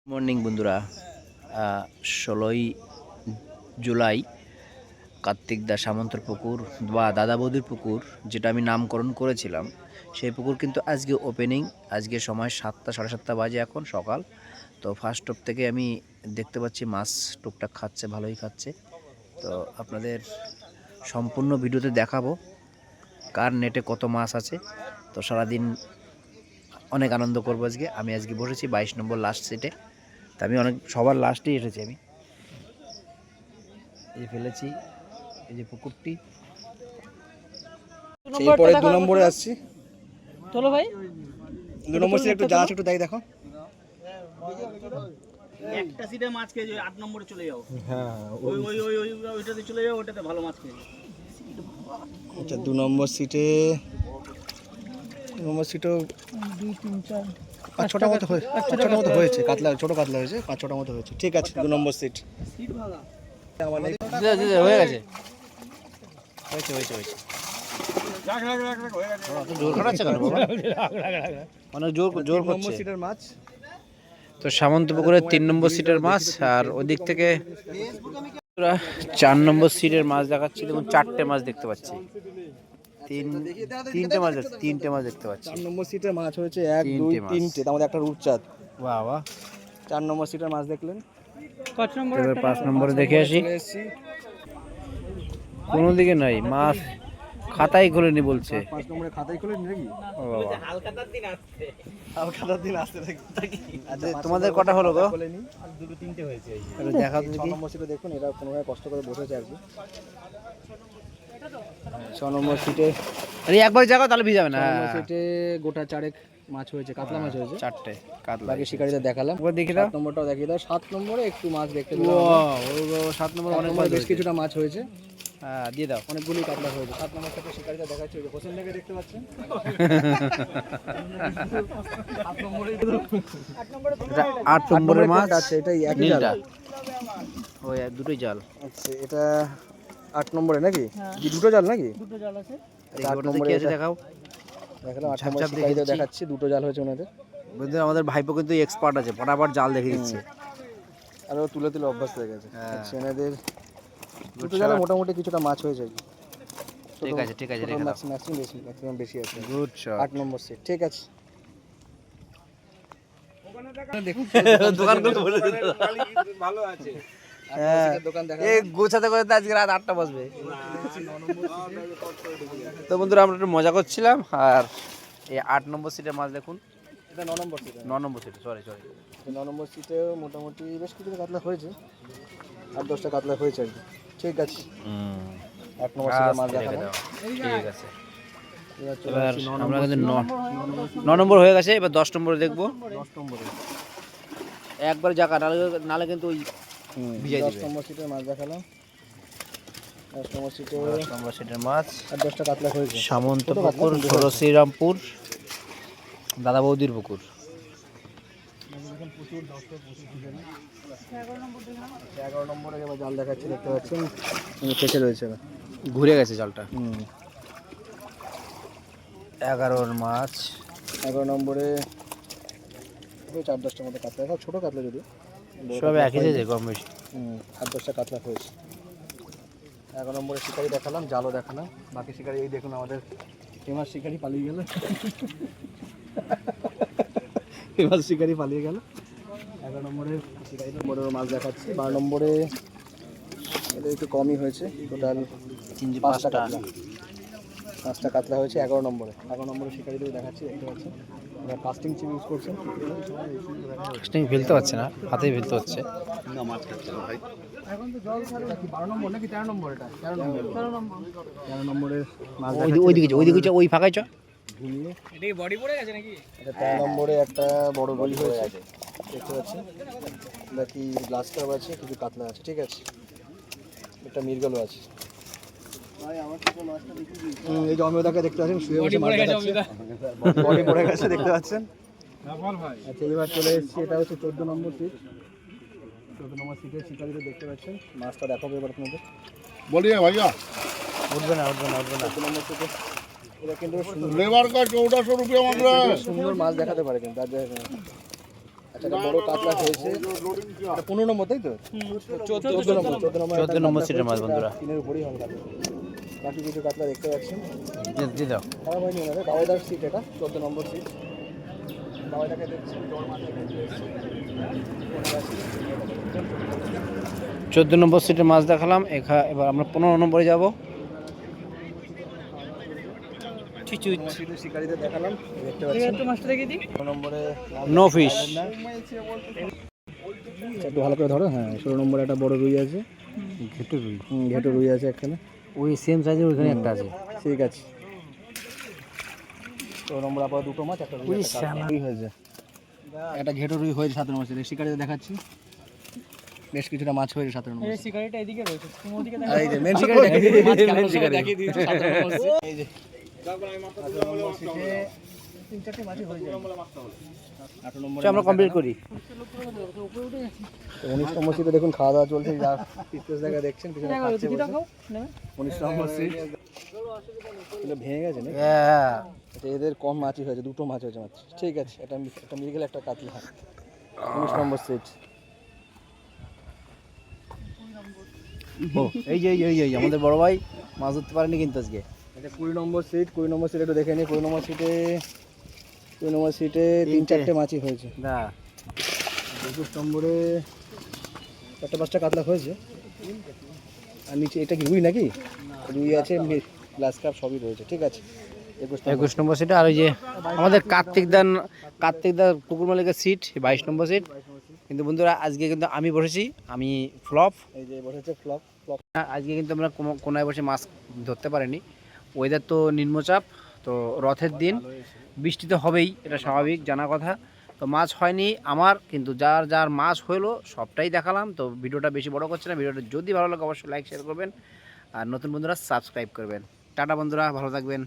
Morning বন্ধুরা, 16ই জুলাই কার্তিক দা সামন্তর পুকুর বা দাদা বৌদির পুকুর, যেটা আমি নামকরণ করেছিলাম, সেই পুকুর কিন্তু আজকে ওপেনিং। আজকে সময় 7টা, 7:30 বাজে এখন সকাল। তো ফার্স্ট টপ থেকে আমি দেখতে পাচ্ছি মাছ টুকটাক খাচ্ছে, ভালোই খাচ্ছে। তো আপনাদের সম্পূর্ণ ভিডিওতে দেখাবো কার নেটে কত মাছ আছে। তো সারাদিন অনেক আনন্দ করবো আজকে। আমি আজকে বসেছি 22 নম্বর লাস্ট সিটে। তা আমি অনেক সবার লাস্টেই এসেছি। আমি এই ফেলেছি, এই যে পুকুরটি, এরপরে 2 নম্বরে আসছি। চলো ভাই, 2 নম্বর সিটে একটু যা আছে একটু দেখো। একটা সিটে মাছ খেয়ে 8 নম্বরে চলে যাও। হ্যাঁ, ওইটাতে চলে যাও, ওটাতে ভালো মাছ খেয়ে। আচ্ছা 2 নম্বর সিটে 2 নম্বর সিটও 2 3 4 5-6টা মতো হয়েছে। 5-6টা মতো হয়েছে, কাতলা ছোট কাতলা হয়েছে, 5-6টা মতো হয়েছে। ঠিক আছে, 2 নম্বর সিট সিট ভালো। হয়ে গেছে, হয়েছে হয়েছে হয়েছে। জোর খাটাচ্ছে কেন বাবা? অনেক জোর জোর করছে। সিটের মাছ তো সামন্ত পুকুরের 3 নম্বর সিটের মাছ, আর ওদিক থেকে 4 নম্বর সিটের মাছ দেখাচ্ছি। দেখুন 4টে মাছ দেখতে পাচ্ছি। তিনটে মাছ দেখতে পাচ্ছি। 4 নম্বর সিটের মাছ হয়েছে 1 2 3টে, তার মধ্যে একটা রূপচাঁদ। বাহ বাহ। 4 নম্বর সিটের মাছ দেখলেন। 5 নম্বর, এবার 5 নম্বরে দেখে আসি। কোনো দিকে নাই মাছ, খাতাই খুলেনি বলছে। 5 নম্বরে খাতাই খুলে নাকি? ও বাবা, হালকাতার দিন আসছে। হালকাতার দিন আসতে থাকি। আচ্ছা তোমাদের কটা হলো গো? খুলেনি, আর 2 3টে হয়েছে। এই একটু দেখাও 6 দেখি। নম্বর সিটে দেখুন, এরা কোনোভাবে কষ্ট করে বসেছে আর কি। 6 নম্বর সিটে আরে একবার জায়গা তাহলে ভিজাবে না। 6 নম্বর সিটে গোটা 4 মাছ হয়েছে, কাতলা মাছ হয়েছে। 4টে কাতলা। বাকি শিকারীদের দেখালাম। একবার দেখি দাও। 7 নম্বরটাও দেখিয়ে দাও। 7 নম্বরে একটু মাছ দেখতে ও পেলাম। 7 নম্বর 7 অনেক নম্বরে মাছ বেশ কিছুটা মাছ হয়েছে, হ্যাঁ দিয়ে দাও। অনেকগুলি কাতলা হয়েছে। 7 নম্বর থেকে শিকারীরা দেখাচ্ছে, ওই যে হোসেন লেগে দেখতে পাচ্ছেন। 7 নম্বরে 8 নম্বরের মাছ আছে, এটাই একই জাল। নীলটা, ওই দুটোই জাল। আচ্ছা, এটা 8 নম্বরে নাকি? কি দুটো জাল নাকি? দুটো জাল আছে। দেখি ওটাতে কি আছে দেখাও। দেখালাম 8 ঝাপ নম্বরে ঝাপ দেখে শিকারীদের দিচ্ছি। দেখাচ্ছি, দুটো জাল হয়েছে ওনাদের। বুঝলি আমাদের ভাইপো কিন্তু এক্সপার্ট আছে, ফটাফট জাল দেখে দিচ্ছে। আর ও তুলে তুলে অভ্যাস হয়ে গেছে। হ্যাঁ। আচ্ছা, এনাদের দুটো shot. জালে মোটামুটি কিছুটা মাছ হয়েছে আর কি। ঠিক আছে ঠিক আছে, রেখে দাও। ম্যাক্সিমাম বেশি আছে। Good shot. 8 নম্বর সিট, ঠিক আছে। দোকান করতে বলে দিত। ভালো আছে। হ্যাঁ, দোকান দেখা এই গোছাতে গোছাতে আজকে রাত 8টা বাজবে। তো বন্ধুরা আমরা একটু মজা করছিলাম। আর এই 8 নম্বর সিটের মাছ দেখুন। এটা 9 নম্বর সিট। 9 নম্বর সিটে, সরি 9 নম্বর সিটে মোটামুটি বেশ কিছু কাতলা হয়েছে, 8-10টা কাতলা হয়েছে আর কি। ঠিক আছে, 8 নম্বর সিটে মাছ দেখালাম। ঠিক আছে। এবার চলে এবার আসছি 9 আমরা নম্বর কিন্তু 9 নম্বর হয়ে গেছে। এবার 10 নম্বরে দেখবো। 10 নম্বরে। একবার জায়গা নালে নালে কিন্তু ওই ভিজাই 10 দিবে। নম্বর সিটে মাছ দেখালাম। 10 নম্বর সিটে 10 নম্বর সিটের মাছ 8-10টা কাতলা হয়েছে। সামন্ত ছোট কাতলা, পুকুর, কিন্তু ষোলো শ্রীরামপুর, দাদা বৌদির পুকুর। 11 নম্বরে এবার জাল দেখাচ্ছি, দেখতে পাচ্ছেন ফেসে রয়েছে এবার। ঘুরে গেছে জালটা। 11 মাছ। 11 নম্বরে 4-10টার মতো কাতলা, সব ছোটো কাতলা যদি। সব একই সাইজে, কম বেশি। 8-10টা কাতলা হয়েছে। 11 নম্বরে শিকারি দেখালাম, জালও দেখালাম। বাকি শিকারি এই দেখুন, আমাদের ফেমাস শিকারি পালিয়ে গেল। ফেমাস শিকারি পালিয়ে গেল। 11 নম্বরে শিকারি বড় মাছ দেখাচ্ছি। 12 নম্বরে এটা একটু কমই হয়েছে, টোটাল 5টা কাতলা। 5টা কাতলা হয়েছে 11 নম্বরে। 11 নম্বরে শিকারিদের দেখাচ্ছি, দেখতে পাচ্ছেন ওরা কাস্টিং চিপ ইউজ করছেন। কাস্টিং ফেলতে পারছে না, হাতেই ফেলতে হচ্ছে। এখন তো জল ছাড়া কি 12 নম্বর নাকি 13 নম্বর? এটা 13 নম্বর। 13 নম্বরের মাছ ওইদিকে ওই ফাঁকায় চ। ঘুরিয়ে এটা কি বডি পড়ে গেছে নাকি? এটা 13 নম্বরে একটা বড় রুই হয়েছে, দেখতে পাচ্ছেন। বাকি গ্লাস কাপ আছে, কিছু কাতলা আছে, ঠিক আছে। একটা মিরগেলও আছে। এই যে অমিতাকে দেখতে পাচ্ছেন, শুয়ে বসে মাছ দেখাচ্ছে। বডি পড়ে গেছে, দেখতে পাচ্ছেন। আচ্ছা, এবার চলে এসেছি, এটা হচ্ছে 14 নম্বর সিট। 14 নম্বর সিটের শিকারিদের দেখতে পাচ্ছেন। মাছটা দেখাবো এবার আপনাদের। बोलिए भैया, উঠবে না উঠবে না উঠবে না। 14 নম্বর সিটে এটা কিন্তু लेबर का 1400 रुपया मांग रहा है। সুন্দর মাছ দেখাতে পারে কিন্তু। আর আচ্ছা একটা বড় কাতলা হয়েছে, এটা 15 নম্বর তাই তো? 14 নম্বর 14 নম্বর সিটের মাছ বন্ধুরা। তিনের উপরেই হবে কাতলা। বাকি কিছু কাতলা দেখতে পাচ্ছেন, দিয়ে দাও। খারাপ হয়নি ওনাদের। দাওয়াদার সিট এটা, 14 নম্বর সিট। দাওয়াদাকে দেখছেন, জল মাথায় দেখতে এসেছে। 14 নম্বর সিটের মাছ দেখালাম, এবার আমরা 15 নম্বরে যাব। সিটের শিকারিদের দেখালাম, দেখতে পাচ্ছেন। মাছটা দেখে দিই। 16 নম্বরে নো ফিশ। আচ্ছা, একটু ভালো করে ধরো। হ্যাঁ, 16 নম্বরে একটা বড় রুই আছে। ঘেটু রুই। ঘেটো রুই আছে এখানে। ওই সেম সাইজের ওইখানে একটা আছে। ঠিক আছে। 16 নম্বর আবার দুটো মাছ, একটা রুই, একটা কাতলা। রুই হয়েছে, একটা ঘেটো রুই হয়েছে 17 নম্বর সিটে। শিকারিদের দেখাচ্ছি, বেশ কিছুটা মাছ হয়েছে 17 নম্বর। এই শিকারিটা এদিকে রয়েছে, তুমি ওদিকে এই যে মেন শিকারি দেখিয়ে দিয়েছি, মাছ কেমন সময় দেখিয়ে দিয়েছি 17 নম্বর সিট। এই যে 17 নম্বর সিটে 3-4টে মাছই হয়ে যায়। 18 নম্বরে আমরা কমপ্লিট করি। 19 নম্বর সিটে দেখুন খাওয়া দাওয়া চলছে, যা পিস দেখা দেখছেন পিছনে খাচ্ছে বসে। 19 নম্বর সিট এটা ভেঙে গেছে না? আচ্ছা, এদের কম মাছই হয়েছে, দুটো মাছ হয়েছে মাত্র। ঠিক আছে, এটা একটা মৃগেল, একটা কাতলা। 19 নম্বর সিট। ও এই যে এই আমাদের বড় ভাই মাছ ধরতে পারেনি কিন্তু আজকে। এটা 20 নম্বর সিট। 20 নম্বর সিট একটু দেখে নিই। 20 নম্বর সিটে 3-4টে মাছই হয়েছে। না 21 নম্বরে 4-5টা কাতলা হয়েছে। আর নিচে এটা কি রুই নাকি? রুই আছে, গ্লাস কাপ সবই রয়েছে। ঠিক আছে, 21 নম্বর সিটে। আর ওই যে আমাদের কার্তিকদার কুকুর মালিকের সিট 22 নম্বর সিট। কিন্তু বন্ধুরা আজকে কিন্তু আমি বসেছি, আমি ফ্লপ। এই যে বসেছে ফ্লপ। আজকে কিন্তু আমরা কোনায় বসে মাছ ধরতে পারিনি। ওয়েদার তো নিম্নচাপ, তো রথের দিন বৃষ্টি তো হবেই, এটা স্বাভাবিক জানা কথা। তো মাছ হয়নি আমার, কিন্তু যার যার মাছ হলো সবটাই দেখালাম। তো ভিডিওটা বেশি বড় করছে না। ভিডিওটা যদি ভালো লাগে অবশ্যই লাইক শেয়ার করবেন, আর নতুন বন্ধুরা সাবস্ক্রাইব করবেন। টাটা বন্ধুরা, ভালো থাকবেন।